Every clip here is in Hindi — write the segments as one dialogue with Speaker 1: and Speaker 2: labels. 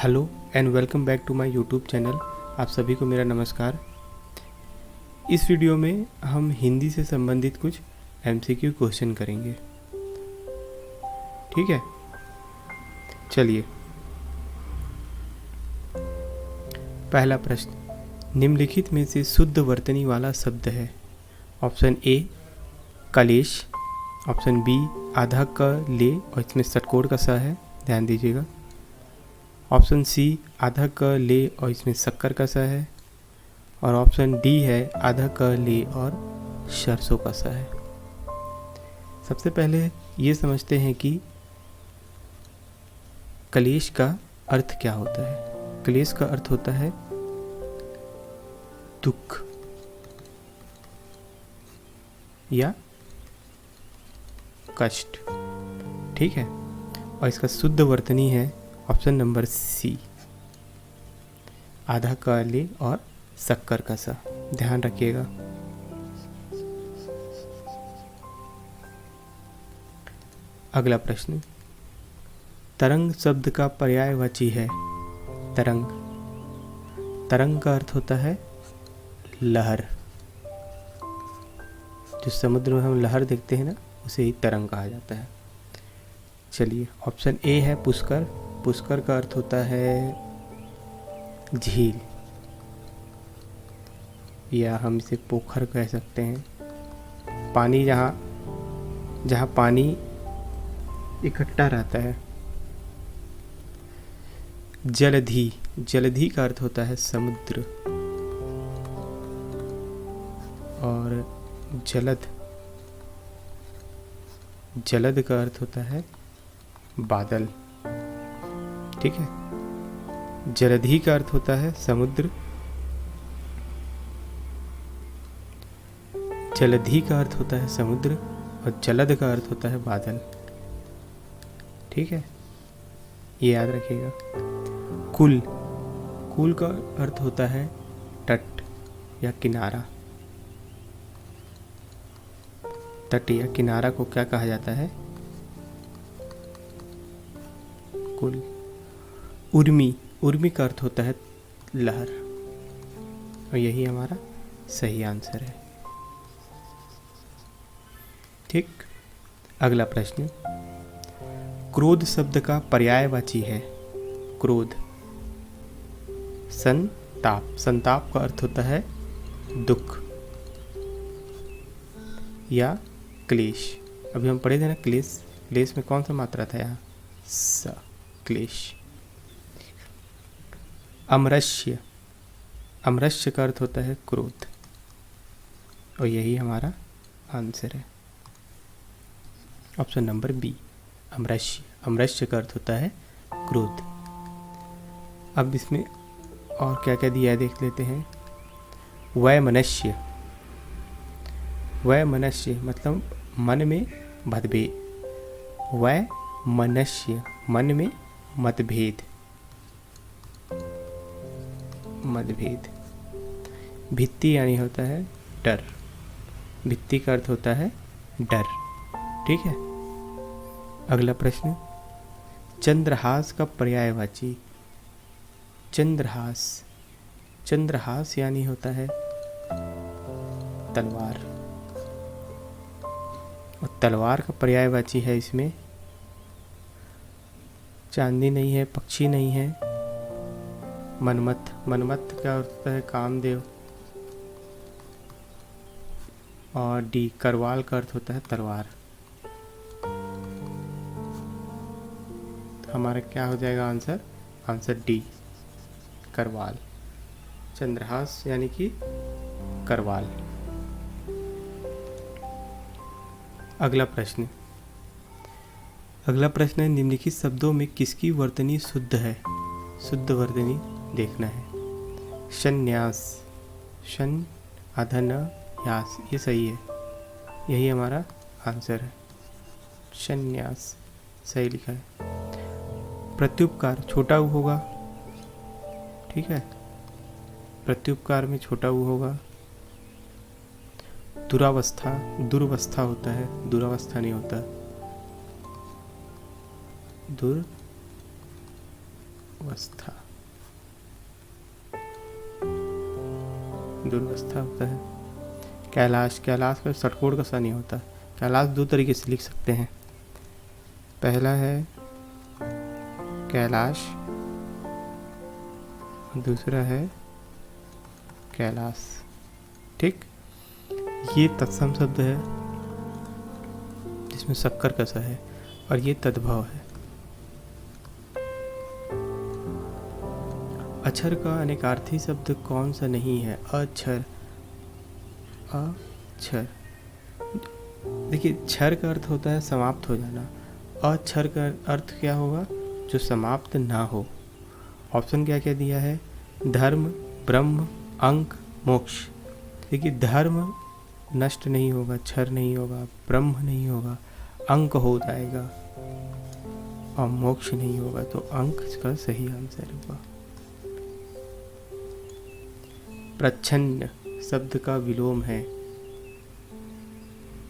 Speaker 1: Hello and welcome back to my YouTube channel. आप सभी को मेरा नमस्कार। इस वीडियो में हम हिंदी से संबंधित कुछ एमसीक्यू क्वेश्चन करेंगे। ठीक है, चलिए। पहला प्रश्न, निम्नलिखित में से शुद्ध वर्तनी वाला शब्द है? ऑप्शन ए कलेश, ऑप्शन बी आधा क ले और इसमें षटकोण का सा है, ध्यान दीजिएगा। ऑप्शन सी आधा क ले और इसमें शक्कर का सा है, और ऑप्शन डी है आधा क ले और सरसों का सा है। सबसे पहले ये समझते हैं कि कलेश का अर्थ क्या होता है। कलेश का अर्थ होता है दुख या कष्ट। ठीक है, और इसका शुद्ध वर्तनी है ऑप्शन नंबर सी, आधा क ले और शक्कर का सा। ध्यान रखिएगा। अगला प्रश्न, तरंग शब्द का पर्यायवाची है? तरंग, तरंग का अर्थ होता है लहर। जो समुद्र में हम लहर देखते हैं ना, उसे ही तरंग कहा जाता है। चलिए, ऑप्शन ए है पुष्कर। पुष्कर का अर्थ होता है झील, या हम इसे पोखर कह सकते हैं। पानी जहाँ पानी इकट्ठा रहता है। जलधि, जलधि का अर्थ होता है समुद्र, और जलद, जलद का अर्थ होता है बादल। ठीक है, जलधि का अर्थ होता है समुद्र, जलधि का अर्थ होता है समुद्र, और जलद का अर्थ होता है बादल। ठीक है, ये याद रखिएगा। कुल, कुल का अर्थ होता है तट या किनारा। तट या किनारा को क्या कहा जाता है? कुल। उर्मी, उर्मी का अर्थ होता है लहर, और यही हमारा सही आंसर है। ठीक, अगला प्रश्न, क्रोध शब्द का पर्यायवाची है? क्रोध, संताप, संताप का अर्थ होता है दुख या क्लेश। अभी हम पढ़े थे ना क्लेश, क्लेश में कौन सा मात्रा था यहाँ? स, क्लेश। अमरस्य, अमरस्य का अर्थ होता है क्रोध, और यही हमारा आंसर है, ऑप्शन नंबर बी, अमरस्य। अमरस्य का अर्थ होता है क्रोध। अब इसमें और क्या क्या दिया है देख लेते हैं। वैमनस्य, वैमनस्य मतलब मन में मतभेद। वैमनस्य, मन में मतभेद, मतभेद। भित्ति यानी होता है डर, भित्ति का अर्थ होता है डर। ठीक है, अगला प्रश्न, चंद्रहास का पर्यायवाची? चंद्रहास, चंद्रहास यानी होता है तलवार, और तलवार का पर्यायवाची है इसमें चांदी नहीं है, पक्षी नहीं है, मनमथ। मनमथ का अर्थ है कामदेव, और डी करवाल का अर्थ होता है तलवार। तो हमारा क्या हो जाएगा answer? Answer D, Karwal. Chandrahas यानी कि करवाल। अगला प्रश्न, अगला प्रश्न है, निम्नलिखित शब्दों में किसकी वर्तनी शुद्ध है? शुद्ध वर्तनी देखना है। संन्यास, शन आधा न यास, ये सही है, यही हमारा आंसर है। संन्यास सही लिखा है। प्रत्युपकार, छोटा ऊ होगा। ठीक है, प्रत्युपकार में छोटा ऊ होगा। दुरावस्था, दुर्वस्था होता है, दुरावस्था नहीं होता। दुर्वस्था, दुर्वस्था होता है। कैलाश, कैलाश का षटकोण का सा नहीं होता। कैलाश दो तरीके से लिख सकते हैं। पहला है कैलाश, दूसरा है कैलाश। ठीक, ये तत्सम शब्द है जिसमें शक्कर का सा है, और ये तद्भव है। अक्षर का अनेकार्थी शब्द कौन सा नहीं है? अक्षर, अक्षर। देखिए, क्षर का अर्थ होता है समाप्त हो जाना, अक्षर का अर्थ क्या होगा? जो समाप्त ना हो। ऑप्शन क्या क्या दिया है? धर्म, ब्रह्म, अंक, मोक्ष। देखिए, धर्म नष्ट नहीं होगा, क्षर नहीं होगा, ब्रह्म नहीं होगा, अंक हो जाएगा, और मोक्ष नहीं होगा, तो अंक का सही आंसर होगा। प्रच्छन्न शब्द का विलोम है।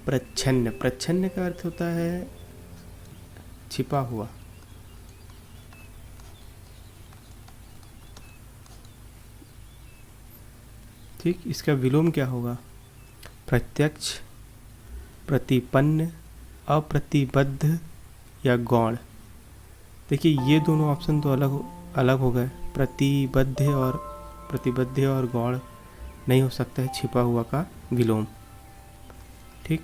Speaker 1: प्रच्छन्न, प्रच्छन्न का अर्थ होता है छिपा हुआ। ठीक, इसका विलोम क्या होगा? प्रत्यक्ष, प्रतिपन्न, अप्रतिबद्ध या गौण। देखिए, ये दोनों ऑप्शन तो अलग हो गए। प्रतिबद्ध और गौण नहीं हो सकता है छिपा हुआ का विलोम। ठीक,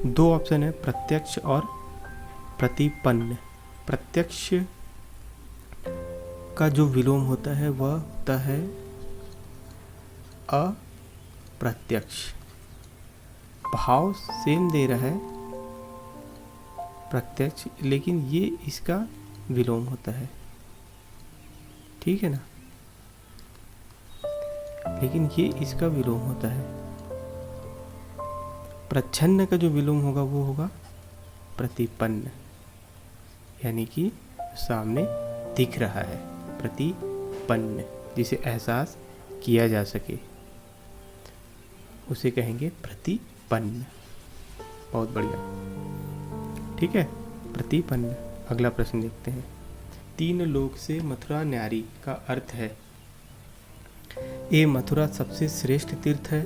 Speaker 1: दो ऑप्शन है, प्रत्यक्ष और प्रतिपन्न। प्रत्यक्ष का जो विलोम होता है वह होता है अप्रत्यक्ष। भाव सेम दे रहा है प्रत्यक्ष, लेकिन ये इसका विलोम होता है। ठीक है ना, लेकिन ये इसका विलोम होता है। प्रच्छन्न का जो विलोम होगा वो होगा प्रतिपन्न, यानी कि सामने दिख रहा है, प्रतिपन्न, जिसे एहसास किया जा सके, उसे कहेंगे प्रतिपन्न। बहुत बढ़िया, ठीक है, प्रतिपन्न। अगला प्रश्न देखते हैं। तीन लोक से मथुरा न्यारी का अर्थ है? ए, मथुरा सबसे श्रेष्ठ तीर्थ है।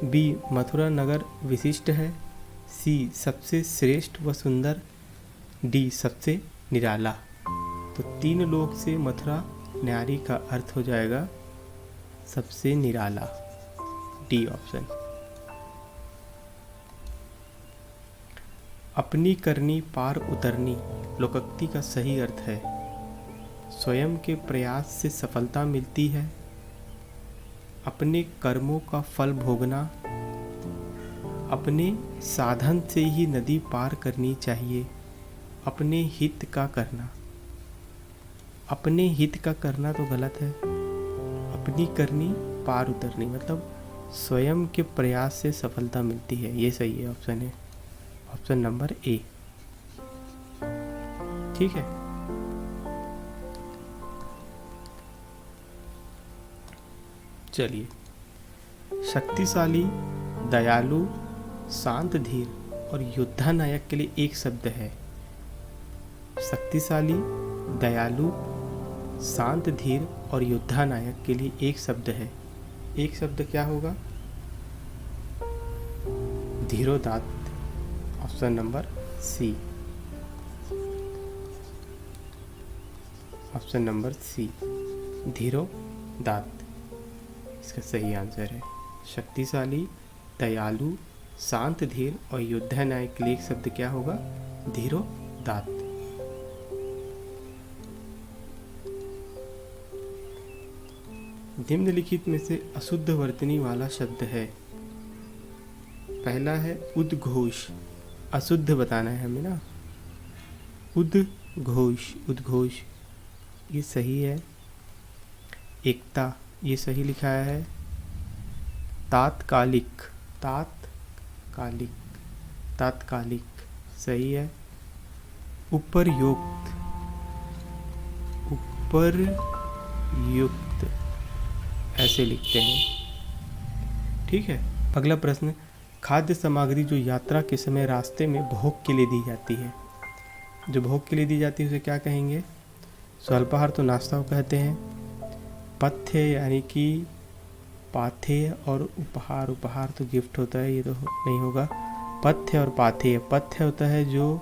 Speaker 1: बी, मथुरा नगर विशिष्ट है। सी, सबसे श्रेष्ठ व सुंदर। डी, सबसे निराला। तो तीन लोक से मथुरा न्यारी का अर्थ हो जाएगा सबसे निराला, डी ऑप्शन। अपनी करनी पार उतरनी लोकोक्ति का सही अर्थ है? स्वयं के प्रयास से सफलता मिलती है। अपने कर्मों का फल भोगना। अपने साधन से ही नदी पार करनी चाहिए। अपने हित का करना। अपने हित का करना तो गलत है। अपनी करनी पार उतरनी मतलब स्वयं के प्रयास से सफलता मिलती है, ये सही है, ऑप्शन है, ऑप्शन नंबर ए। ठीक है, चलिए। शक्तिशाली, दयालु, शांत, धीर और योद्धा नायक के लिए एक शब्द है। शक्तिशाली, दयालु, शांत, धीर और योद्धा नायक के लिए एक शब्द है। एक शब्द क्या होगा? धीरोदात्त, option number C, option number C, धीरोदात्त इसका सही आंसर है। शक्तिशाली, दयालु, शांत, धीर और योद्धा नायक के लिए एक शब्द क्या होगा? धीरोदात्त। निम्नलिखित में से अशुद्ध वर्तनी वाला शब्द है? पहला है उद्घोष, अशुद्ध बताना है हमें ना। उद्घोष, उद्घोष ये सही है। एकता ये सही लिखा है। तात्कालिक, तात्कालिक, तात्कालिक सही है। उपरयुक्त, उपरयुक्त ऐसे लिखते हैं। ठीक है, अगला प्रश्न। खाद्य सामग्री जो यात्रा के समय रास्ते में भोग के लिए दी जाती है, जो भोग के लिए दी जाती है उसे क्या कहेंगे? स्वल्पाहार तो नाश्ता को कहते हैं। पथ्य यानी कि पाथेय और उपहार, उपहार तो गिफ्ट होता है, ये तो नहीं होगा। पथ्य और पाथेय, पथ्य होता है जो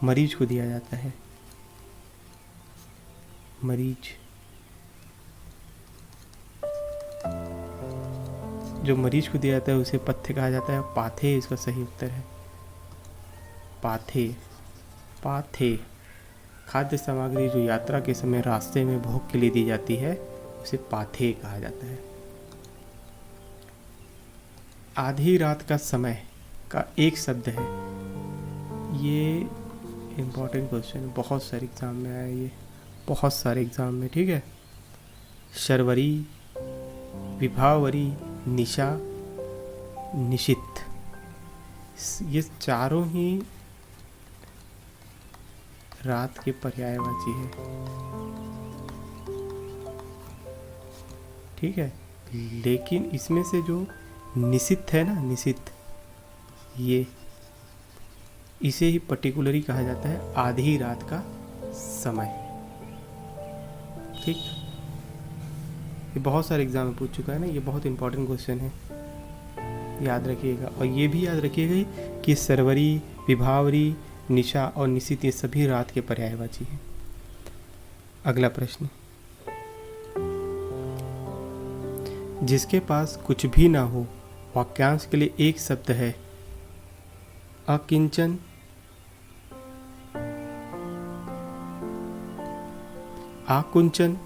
Speaker 1: मरीज को दिया जाता है, मरीज, जो मरीज को दिया जाता है उसे पथ्य कहा जाता है। पाथेय इसका सही उत्तर है, पाथेय। पाथेय खाद्य सामग्री जो यात्रा के समय रास्ते में भोग के लिए दी जाती है उसे पाथेय कहा जाता है। आधी रात का समय का एक शब्द है, ये इम्पोर्टेंट क्वेश्चन है, बहुत सारे एग्जाम में आया ये, बहुत सारे एग्जाम में, ठीक है। शर्वरी, विभावरी, निशा, निशित, ये चारों ही रात के पर्यायवाची है, ठीक है। लेकिन इसमें से जो निशित है ना, निशित, ये इसे ही पर्टिकुलरली कहा जाता है आधी रात का समय, ठीक। ये बहुत सारे एग्जाम में पूछ चुका है ना, ये बहुत इंपॉर्टेंट क्वेश्चन है, याद रखिएगा। और ये भी याद रखिएगा कि सरवरी, विभावरी, निशा और निशित ये सभी रात के पर्यायवाची हैं। अगला प्रश्न, जिसके पास कुछ भी ना हो वाक्यांश के लिए एक शब्द है। अकिंचन, आकुंचन,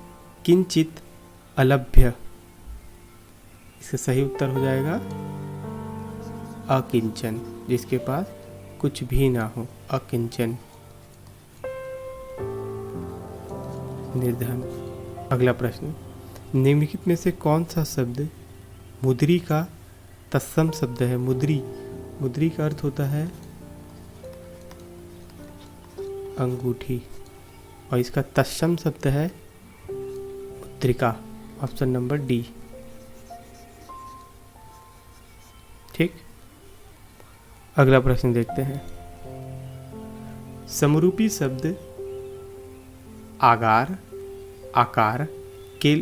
Speaker 1: किंचित, अलभ्य। इसका सही उत्तर हो जाएगा अकिंचन, जिसके पास कुछ भी ना हो, अकिंचन, निर्धन। अगला प्रश्न, निम्नलिखित में से कौन सा शब्द मुद्री का तत्सम शब्द है। मुद्री, मुद्री का अर्थ होता है अंगूठी और इसका तत्सम शब्द है मुद्रिका। ऑप्शन नंबर डी, ठीक। अगला प्रश्न देखते हैं। समरूपी शब्द आगार, आकार के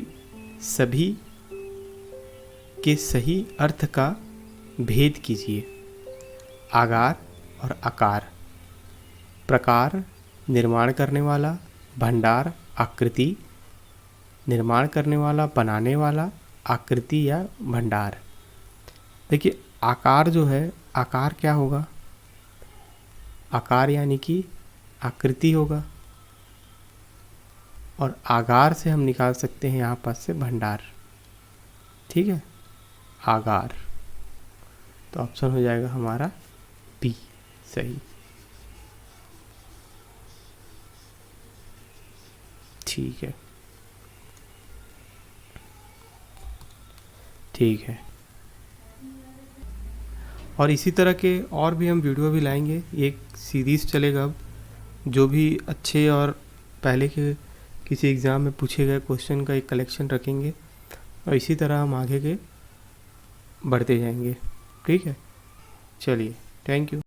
Speaker 1: सभी के सही अर्थ का भेद कीजिए। आगार और आकार, प्रकार, निर्माण करने वाला, भंडार, आकृति, निर्माण करने वाला, बनाने वाला, आकृति या भंडार। देखिए आकार जो है, आकार क्या होगा, आकार यानी कि आकृति होगा, और आगार से हम निकाल सकते हैं यहाँ पास से भंडार, ठीक है, आगार। तो ऑप्शन हो जाएगा हमारा बी सही, ठीक है, ठीक है। और इसी तरह के और भी हम वीडियो भी लाएंगे, एक सीरीज़ चलेगा अब, जो भी अच्छे और पहले के किसी एग्ज़ाम में पूछे गए क्वेश्चन का एक कलेक्शन रखेंगे, और इसी तरह हम आगे के बढ़ते जाएंगे, ठीक है। चलिए, थैंक यू।